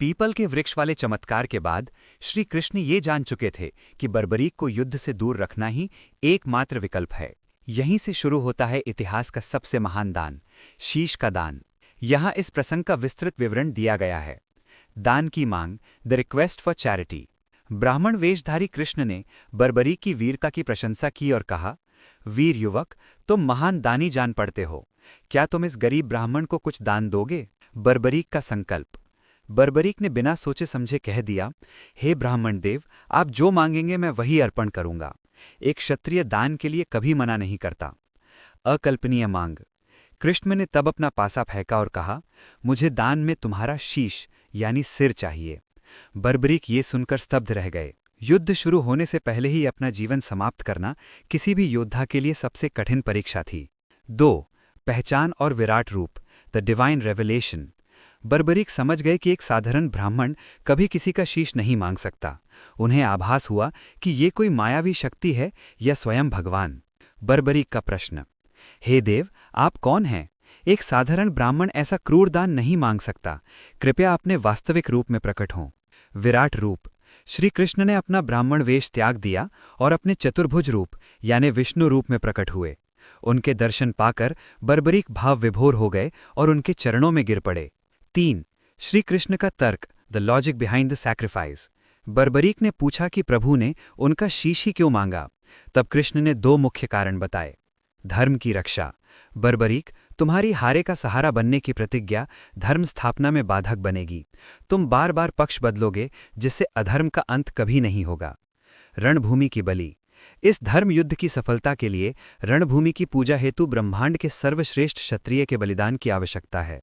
People के वृक्ष वाले चमत्कार के बाद श्री कृष्ण ये जान चुके थे कि बर्बरीक को युद्ध से दूर रखना ही एकमात्र विकल्प है। यहीं से शुरू होता है इतिहास का सबसे महान दान, शीश का दान। यहाँ इस प्रसंग का विस्तृत विवरण दिया गया है। दान की मांग, द रिक्वेस्ट फॉर चैरिटी। ब्राह्मण वेशधारी कृष्ण ने बर्बरीक की वीरता की प्रशंसा की और कहा, वीर युवक, तुम महान दानी जान पड़ते हो। क्या तुम इस गरीब ब्राह्मण को कुछ दान दोगे? बर्बरीक का संकल्प। बर्बरीक ने बिना सोचे समझे कह दिया, हे ब्राह्मण देव, आप जो मांगेंगे मैं वही अर्पण करूंगा। एक क्षत्रिय दान के लिए कभी मना नहीं करता। अकल्पनीय मांग। कृष्ण ने तब अपना पासा फेंका और कहा, मुझे दान में तुम्हारा शीश यानी सिर चाहिए। बर्बरीक ये सुनकर स्तब्ध रह गए। युद्ध शुरू होने से पहले ही अपना जीवन समाप्त करना किसी भी योद्धा के लिए सबसे कठिन परीक्षा थी। 2. पहचान और विराट रूप, द डिवाइन रेवलेशन। बर्बरीक समझ गए कि एक साधारण ब्राह्मण कभी किसी का शीश नहीं मांग सकता। उन्हें आभास हुआ कि ये कोई मायावी शक्ति है या स्वयं भगवान। बर्बरीक का प्रश्न, हे देव, आप कौन हैं? एक साधारण ब्राह्मण ऐसा क्रूर दान नहीं मांग सकता। कृपया अपने वास्तविक रूप में प्रकट हों। विराट रूप। श्री कृष्ण ने अपना ब्राह्मण वेश त्याग दिया और अपने चतुर्भुज रूप यानी विष्णु रूप में प्रकट हुए। उनके दर्शन पाकर बर्बरीक भाव विभोर हो गए और उनके चरणों में गिर पड़े। 3. श्री कृष्ण का तर्क, the logic behind the sacrifice. Barbarik ने पूछा कि प्रभु ने उनका शीश ही क्यों मांगा। तब कृष्ण ने 2 मुख्य कारण बताए। धर्म की रक्षा। बर्बरीक, तुम्हारी हारे का सहारा बनने की प्रतिज्ञा धर्म स्थापना में बाधक बनेगी। तुम बार बार पक्ष बदलोगे जिससे अधर्म का अंत कभी नहीं होगा। रणभूमि की बलि। इस धर्म युद्ध की सफलता के लिए रणभूमि की पूजा हेतु ब्रह्मांड के सर्वश्रेष्ठ क्षत्रिय के बलिदान की आवश्यकता है।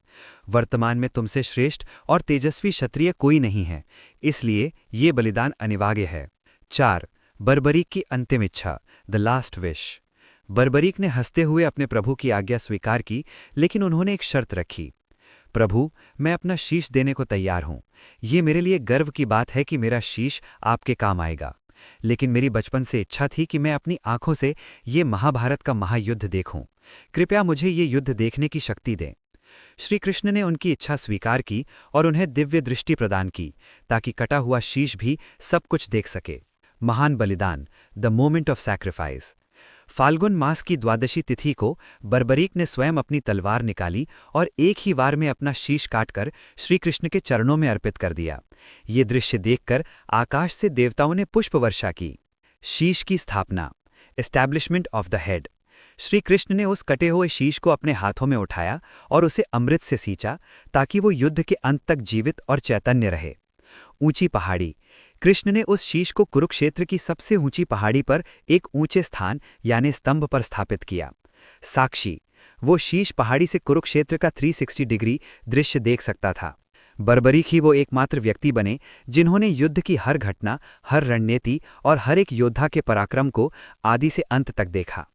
वर्तमान में तुमसे श्रेष्ठ और तेजस्वी क्षत्रिय कोई नहीं है, इसलिए ये बलिदान अनिवार्य है। 4. बर्बरीक की अंतिम इच्छा, द लास्ट विश। बर्बरीक ने हंसते हुए अपने प्रभु की आज्ञा स्वीकार की, लेकिन उन्होंने एक शर्त रखी। प्रभु, मैं अपना शीश देने को तैयार हूं। ये मेरे लिए गर्व की बात है कि मेरा शीश आपके काम आएगा। लेकिन मेरी बचपन से इच्छा थी कि मैं अपनी आंखों से ये महाभारत का महायुद्ध देखूं। कृपया मुझे ये युद्ध देखने की शक्ति दें। श्री कृष्ण ने उनकी इच्छा स्वीकार की और उन्हें दिव्य दृष्टि प्रदान की ताकि कटा हुआ शीश भी सब कुछ देख सके। महान बलिदान, द मोमेंट ऑफ सैक्रिफाइस। फाल्गुन मास की द्वादशी तिथि को बर्बरीक ने स्वयं अपनी तलवार निकाली और एक ही वार में अपना शीश काटकर श्री कृष्ण के चरणों में अर्पित कर दिया। ये दृश्य देखकर आकाश से देवताओं ने पुष्प वर्षा की। शीश की स्थापना, establishment of the head. Shri Krishna ने उस कटे हुए शीश को अपने हाथों में उठाया और उसे अमृत से सींचा ताकि वो युद्ध के अंत तक जीवित और चैतन्य रहे। ऊंची पहाड़ी। कृष्ण ने उस शीश को कुरुक्षेत्र की सबसे ऊंची पहाड़ी पर एक ऊंचे स्थान यानी स्तंभ पर स्थापित किया। साक्षी। वो शीश पहाड़ी से कुरुक्षेत्र का 360 डिग्री दृश्य देख सकता था। बर्बरीक ही वो एकमात्र व्यक्ति बने जिन्होंने युद्ध की हर घटना, हर रणनीति और हर एक योद्धा के पराक्रम को आदि से अंत तक देखा।